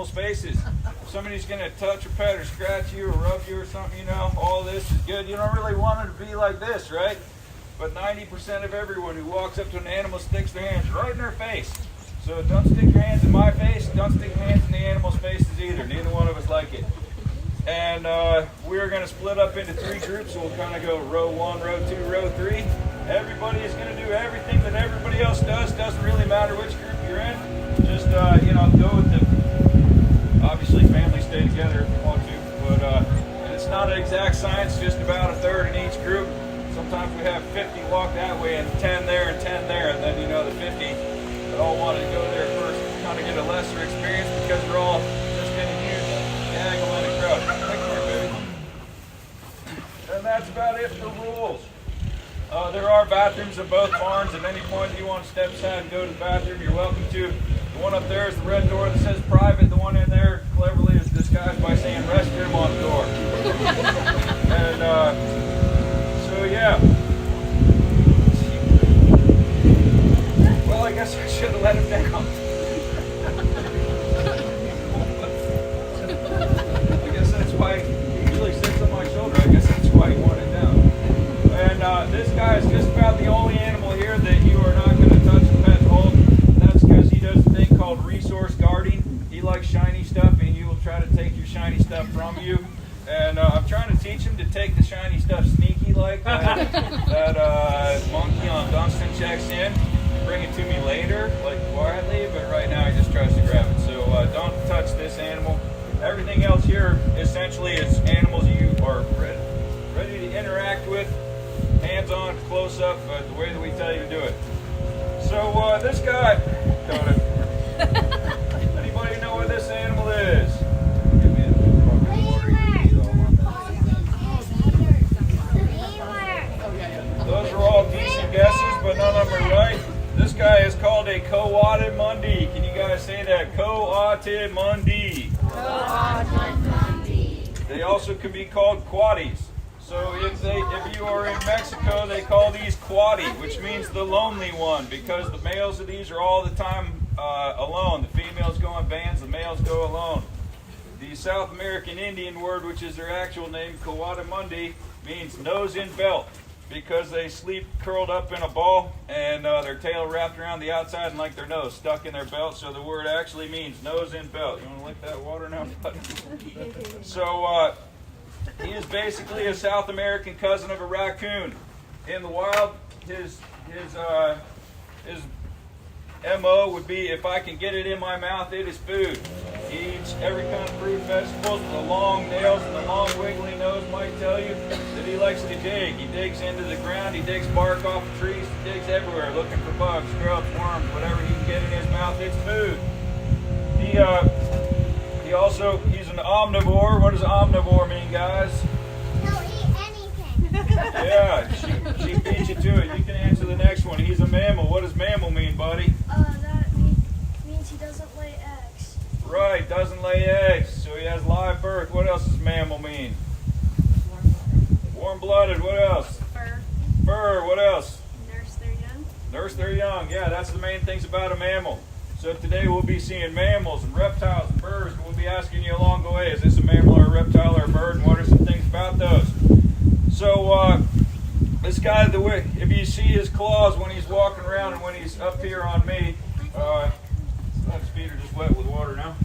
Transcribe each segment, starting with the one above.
animal spaces. If somebody's going to touch or pet or scratch you or rub you or something, you know, all this is good. You don't really want it to be like this, right? But 90% of everyone who walks up to an animal sticks their hands right in their face. So don't stick your hands in my face, don't stick your hands in the animal's faces either. Neither one of us like it. And we're going to split up into 3 groups. So we'll kind of go row 1, row 2, row 3. Everybody is going to do everything that everybody else does. Doesn't really matter which group you're in. Just, you know, go with the, obviously family stay together if you want to. But it's not an exact science, just about a third in each group. Sometimes we have 50 walk that way and 10 there and 10 there. And then, you know, the 50 that all wanted to go there first kind of get a lesser experience because they're all just getting used to gaggle in a crowd. Come here, baby. And that's about it for rules. There are bathrooms in both barns. At any point you want to step aside and go to the bathroom, you're welcome to. The one up there is the red door that says private. The one in there cleverly is disguised by saying restroom on the door. And so yeah. Well, I guess I should have let him down. I guess that's why he usually sits on my shoulder. I guess that's why he wanted down. And this guy is just about the only animal here that you are not going to touch and pet and hold. And that's because he does a thing called resource guarding. He likes shiny stuff, and he will try to take your shiny stuff from you. And I'm trying to teach him to take the shiny stuff sneaky like that. That monkey on Dunstan checks in. Bring it to me later, like quietly, but right now he just tries to grab it. So don't touch this animal. Everything else here essentially is animals you are ready to interact with, hands-on, close-up, the way that we tell you to do it. So this guy, anybody know what this animal is? Those are all decent guesses, but none of them are right. This guy is called a coatimundi. Can you guys say that? Coatimundi. They also can be called quaddies. So if you are in Mexico, they call these quaddy, which means the lonely one, because the males of these are all the time alone. The females go in bands, the males go alone. The South American Indian word, which is their actual name, coatimundi, means nose in belt, because they sleep curled up in a ball and their tail wrapped around the outside and like their nose stuck in their belt. So the word actually means nose in belt. You want to lick that water now, bud? So he is basically a South American cousin of a raccoon. In the wild, his MO would be, if I can get it in my mouth, it is food. He eats every kind of fruit, vegetables. The long nails and the long wiggly nose might tell you that he likes to dig. He digs into the ground, he digs bark off of trees, he digs everywhere looking for bugs, grubs, worms, whatever he can get in his mouth, it's food. He's an omnivore. What does omnivore mean, guys? He'll eat anything. Yeah, she beat you to it. You can answer the next one. He's a mammal. What does mammal mean, buddy? That means he doesn't lay eggs. Right, doesn't lay eggs. So he has live birth. What else does mammal mean? Warm-blooded. What else? Fur. Fur. What else? Nurse their young. Nurse their young. Yeah, that's the main things about a mammal. So today we'll be seeing mammals and reptiles and birds. We'll be asking you along the way, is this a mammal or a reptile or a bird? And what are some things about those? So this guy, if you see his claws when he's walking around and when he's up here on me, his feet are just wet with water now.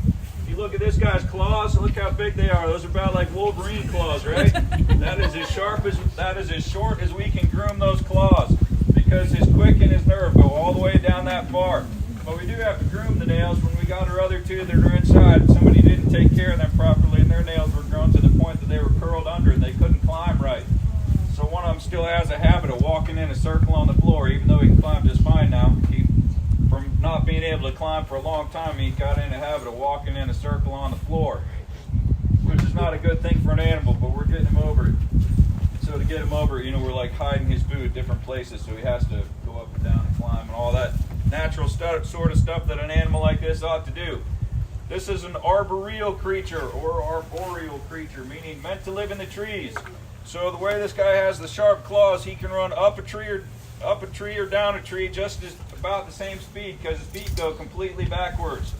If you look at this guy's claws, look how big they are. Those are about like Wolverine claws, right? That is as short as we can groom those claws, because his quick and his nerve go all the way down that far. But we do have to groom the nails. When we got our other two that are inside, somebody didn't take care of them properly, and their nails were grown to the point that they were curled under and they couldn't climb right. So one of them still has a habit of walking in a circle on the floor, even though he can climb just fine now. From not being able to climb for a long time, he got in a habit of walking in a circle on the floor, which is not a good thing for an animal, but we're getting him over it. So to get him over it, we're like hiding his food at different places, so he has to go up and down and climb and all that natural sort of stuff that an animal like this ought to do. This is an arboreal creature, or arboreal creature, meaning meant to live in the trees. So the way this guy has the sharp claws, he can run up a tree or down a tree just about the same speed, because his feet go completely backwards.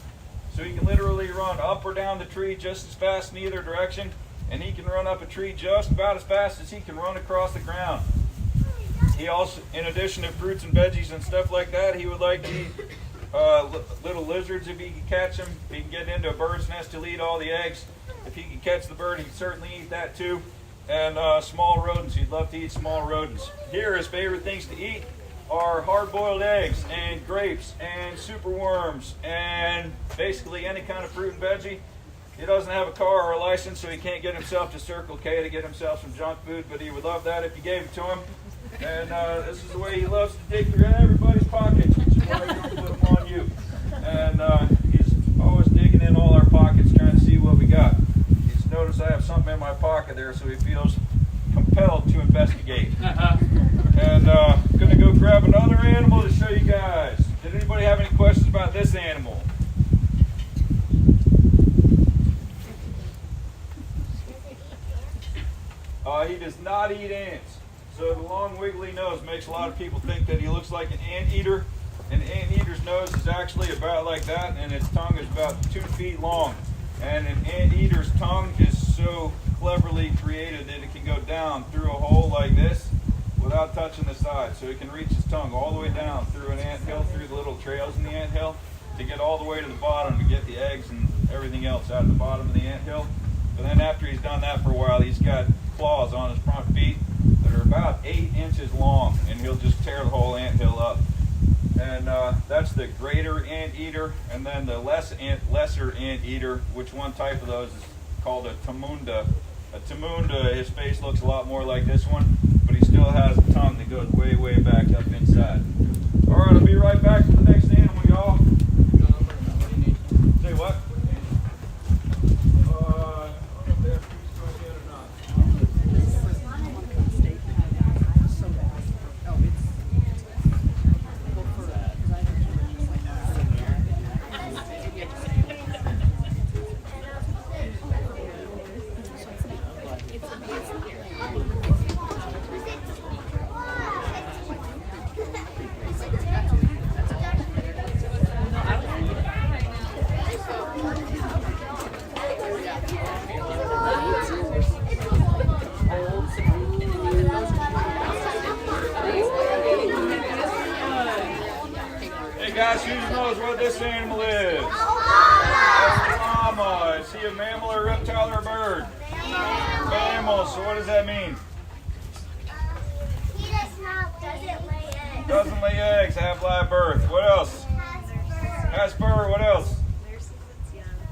So he can literally run up or down the tree just as fast in either direction, and he can run up a tree just about as fast as he can run across the ground. He also, in addition to fruits and veggies and stuff like that, he would like to eat little lizards if he could catch them. If he can get into a bird's nest, he'll eat all the eggs. If he could catch the bird, he'd certainly eat that too. And small rodents, he'd love to eat small rodents. Here, his favorite things to eat are hard-boiled eggs and grapes and superworms and basically any kind of fruit and veggie. He doesn't have a car or a license, so he can't get himself to Circle K to get himself some junk food, but he would love that if you gave it to him. And this is the way he loves to dig through everybody's pockets, which is why he don't put them on you. And he's always digging in all our pockets trying to see what we got. He's noticed I have something in my pocket there, so he feels compelled to investigate. And I'm going to go grab another animal to show you guys. Did anybody have any questions about this animal? He does not eat ants. So the long wiggly nose makes a lot of people think that he looks like an anteater. An anteater's nose is actually about like that, and its tongue is about 2 feet long. And an anteater's tongue is so cleverly created that it can go down through a hole like this without touching the side. So it can reach its tongue all the way down through an anthill, through the little trails in the anthill, to get all the way to the bottom to get the eggs and everything else out of the bottom of the anthill. But then after he's done that for a while, he's got claws on his front feet that are about 8 inches long, and he'll just tear the whole anthill up. And that's the greater anteater, and then the lesser anteater, which one type of those is called a tamunda. A tamunda, his face looks a lot more like this one, but he still has a tongue that goes way, way back up inside. All right, I'll be right back for the next animal, y'all. Say what? Guys, who knows what this animal is? A llama. Is he a mammal or a reptile or a bird? Mammal. So what does that mean? He doesn't lay eggs. Doesn't lay eggs. Have live birth. What else? Has fur. What else?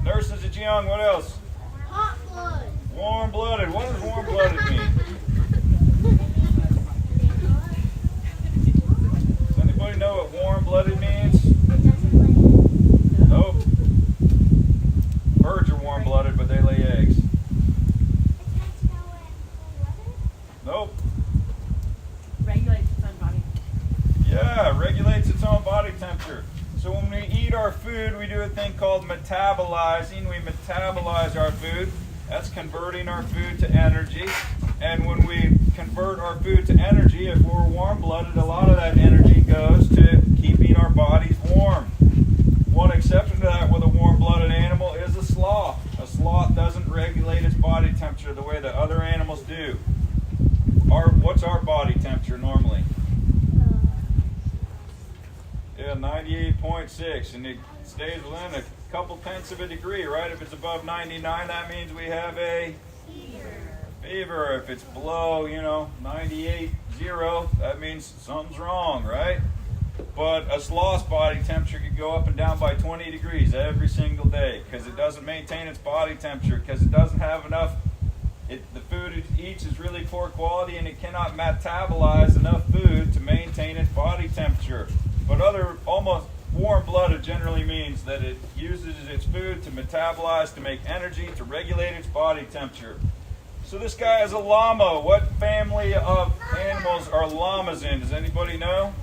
Nurses its young. What else? Hot blood. Warm-blooded. What does warm-blooded mean? Does anybody know what warm-blooded means? Nope. Birds are warm-blooded, but they lay eggs. Nope. Regulates its own body. Yeah, regulates its own body temperature. So when we eat our food, we do a thing called metabolizing. We metabolize our food. That's converting our food to energy. And when we convert our food to energy, if we're warm-blooded, a lot of that energy goes to keeping our bodies warm. One exception to that with a warm-blooded animal is a sloth. A sloth doesn't regulate its body temperature the way that other animals do. What's our body temperature normally? Yeah, 98.6, and it stays within a couple tenths of a degree, right? If it's above 99, that means we have a fever. If it's below, 98.0, that means something's wrong, right? But a sloth's body temperature could go up and down by 20 degrees every single day because it doesn't maintain its body temperature, because it doesn't have enough. The food it eats is really poor quality, and it cannot metabolize enough food to maintain its body temperature. But almost warm-blooded generally means that it uses its food to metabolize, to make energy, to regulate its body temperature. So this guy is a llama. What family of animals are llamas in? Does anybody know?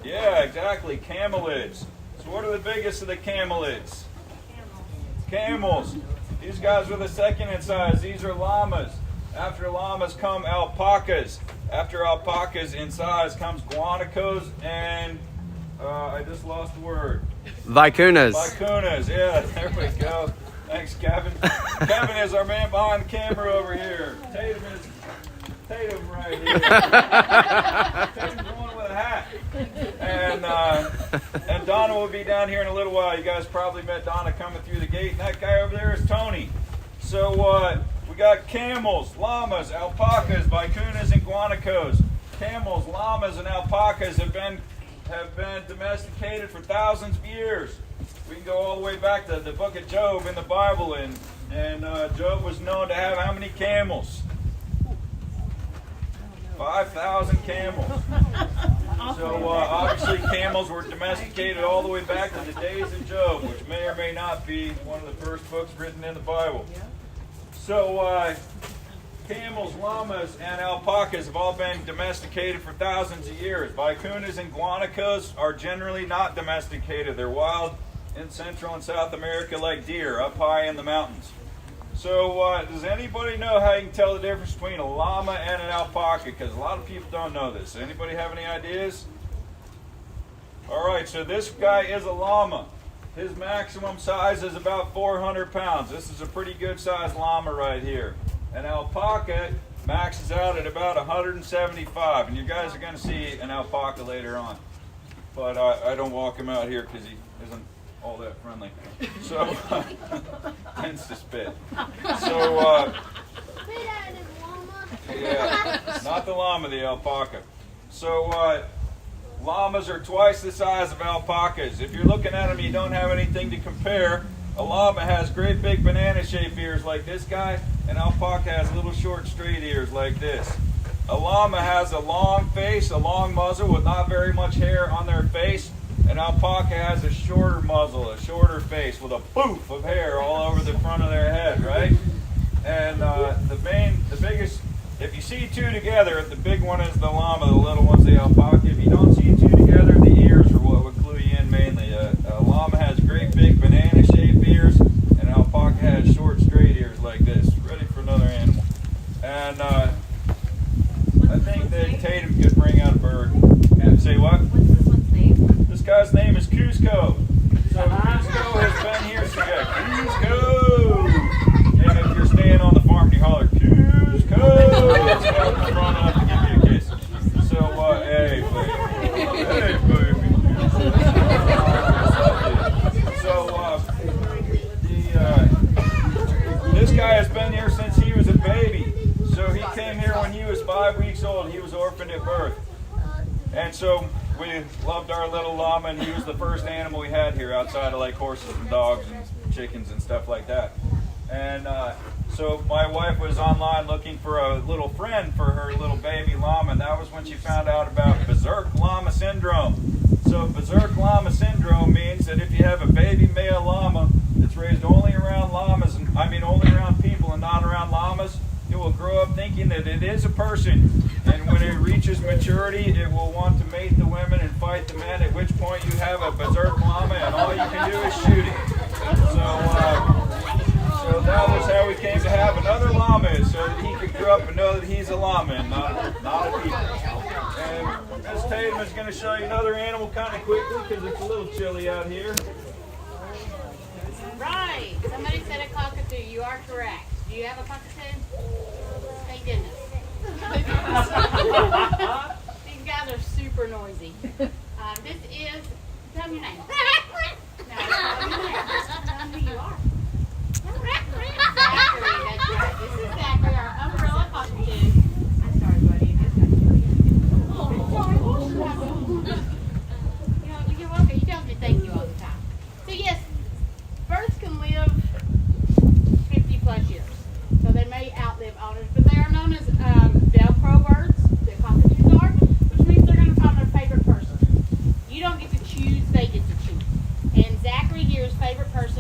Yeah, exactly. Camelids. So what are the biggest of the camelids? Camels. These guys are the second in size. These are llamas. After llamas come alpacas. After alpacas in size comes guanacos and I just lost the word. Vicunas. Vicunas, yeah, there we go. Thanks, Kevin. Kevin is our man behind the camera over here. Tatum is Tatum right here. Tatum's the one with a hat. And Donna will be down here in a little while. You guys probably met Donna coming through the gate. And that guy over there is Tony. So we got camels, llamas, alpacas, vicunas, and guanacos. Camels, llamas, and alpacas have been domesticated for thousands of years. We can go all the way back to the book of Job in the Bible, and Job was known to have how many camels? 5,000 camels. So obviously camels were domesticated all the way back to the days of Job, which may or may not be one of the first books written in the Bible. So camels, llamas, and alpacas have all been domesticated for thousands of years. Vicunas and guanacos are generally not domesticated. They're wild in Central and South America like deer up high in the mountains. So does anybody know how you can tell the difference between a llama and an alpaca? Because a lot of people don't know this. Anybody have any ideas? All right, so this guy is a llama. His maximum size is about 400 pounds. This is a pretty good sized llama right here. An alpaca maxes out at about 175, and you guys are going to see an alpaca later on. But I don't walk him out here because he isn't all that friendly. So, tends to spit. So, yeah, not the llama, the alpaca. So, llamas are twice the size of alpacas. If you're looking at them, you don't have anything to compare. A llama has great big banana-shaped ears like this guy. An alpaca has little short straight ears like this. A llama has a long face, a long muzzle with not very much hair on their face. An alpaca has a shorter muzzle, a shorter face with a poof of hair all over the front of their head, right? And the biggest, if you see two together, the big one is the llama, the little one's the alpaca. If you don't see two together, the ears are what would clue you in mainly. A llama has great big banana-shaped ears, and an alpaca has short, straight ears like this. Ready for another animal. And I think that Tatum could bring out a bird. And say what? What's this one's name? This guy's name is Cusco. So Cusco has been here since Cusco. And if you're staying on the farm, you holler Cusco. It's run up to give you a kiss. So hey baby, hey baby. So this guy has been here since he was a baby. So he came here when he was 5 weeks old. He was orphaned at birth. And so we loved our little llama, and he was the first animal we had here outside of like horses and dogs and chickens and stuff like that. And so my wife was online looking for a little friend for her little baby llama, and that was when she found out about berserk llama syndrome. So berserk llama syndrome means that if you have a baby male llama that's raised only around llamas, and I mean only around people and not around llamas, it will grow up thinking that it is a person, and when it reaches maturity, it will want to mate the women and fight the men, at which point you have a berserk llama, and all you can do is shoot it. So that was how we came to have another llama, so that he could grow up and know that he's a llama and not a people. And Miss Tatum is going to show you another animal kind of quickly because it's a little chilly out here. Right. Somebody said a cockatoo. You are correct. Do you have a cockatoo? Thank goodness. These guys are super noisy. This is, tell me your name. No, tell me your name. Tell me who you are. Zachary, that's right. This is Zachary, our umbrella cockatoo. I'm sorry, buddy. You're welcome. He tells me thank you all the time. So yes, birds can live 50 plus years. So they may outlive owners, but they are known as Velcro birds, the cockatoos are, which means they're going to find their favorite person. You don't get to choose, they get to choose. And Zachary here's favorite person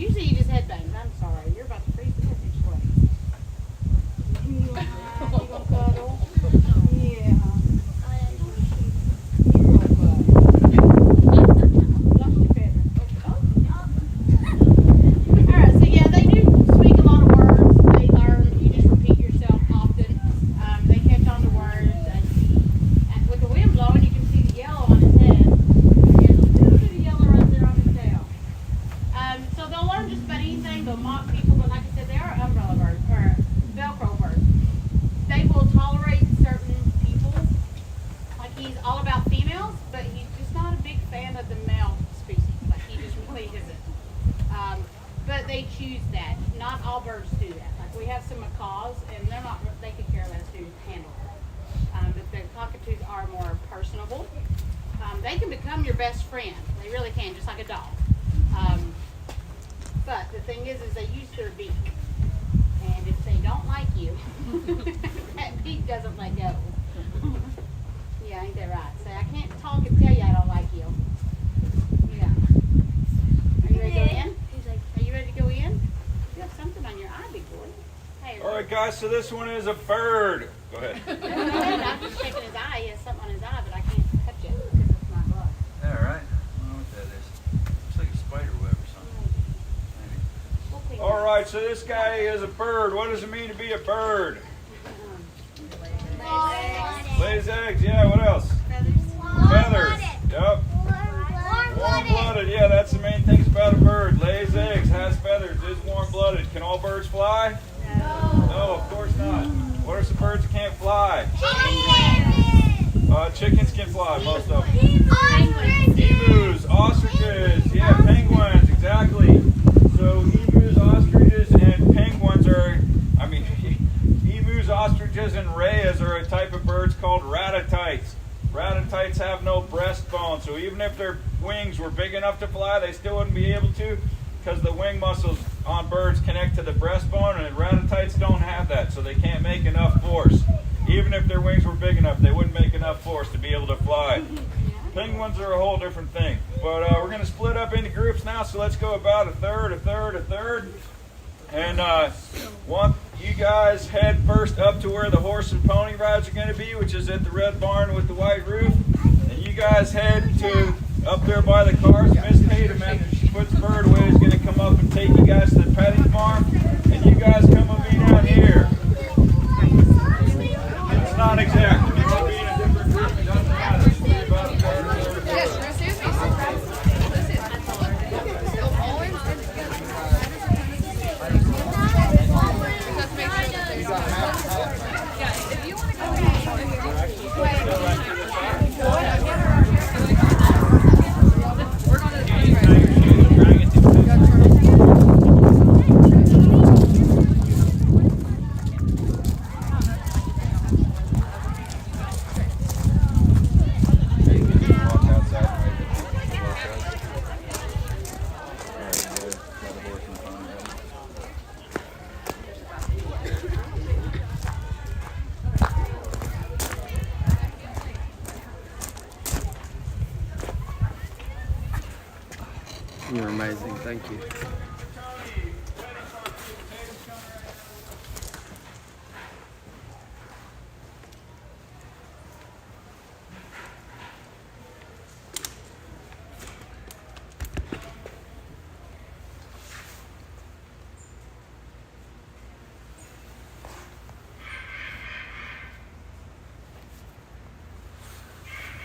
Usually you just headbang. I'm sorry. You're about to freeze to death each way. You gonna cuddle? Yeah. You're real good. Lost your feather. Alright, so yeah, they do speak a lot of words. They learn. You just repeat yourself often. They catch on to words. And with the wind blowing, you can see the yellow on his head. There's a little bit of yellow right there on his tail. So they'll learn just about anything. They'll mock people, but like I said, they are umbrella birds or Velcro birds. They will tolerate certain people. Like he's all about females, but he's just not a big fan of the male species. Like he just really isn't. But they choose that. Not all birds do that. Like we have some macaws, and they're not. They could care less who handles it. But the cockatoos are more personable. They can become your best friend. They really can, just like a dog. But the thing is they use their beak. And if they don't like you, that beak doesn't let go. Yeah, ain't that right? Say, I can't talk and tell you I don't like you. Yeah. Are you ready to go in? Are you ready to go in? You have something on your eye, big boy. Hey, All right, guys, so this one is a bird. Go ahead. I'm just checking his eye. He has something on his eye, but I can't touch it because it's my glove. Yeah, right. I don't know what that is. Looks like a spider web or something. Maybe. We'll clean it All up. right, so this guy is a bird. What does it mean to be a bird? Lays eggs, yeah, what else? Feathers. Yep. Warm-blooded, yeah, that's the main things about a bird. Lays eggs, has feathers, is warm-blooded. Can all birds fly? No, of course not. What are some birds that can't fly? Chickens can fly, most of them. Emus, ostriches, yeah, penguins, exactly. So emus, ostriches, and penguins are, emus, ostriches, and rheas are a type of birds called ratatites. Ratatites have no breastbone, so even if their wings were big enough to fly, they still wouldn't be able to because the wing muscles on birds connect to the breastbone, and ratatites don't have that, so they can't make enough force. Even if their wings were big enough, they wouldn't make enough force to be able to fly. Penguins are a whole different thing. But we're going to split up into groups now, so let's go about a third. And want you guys head first up to where the horse and pony rides are going to be, which is at the red barn with the white roof. And you guys head to up there by the cars. Miss Tatum, after she puts the bird away, is going to come up and take you guys to the petting farm. And you guys come with me down here. It's not exact. If you want to be in a different group, it doesn't matter. Just worry about a bird or You're amazing. Thank you.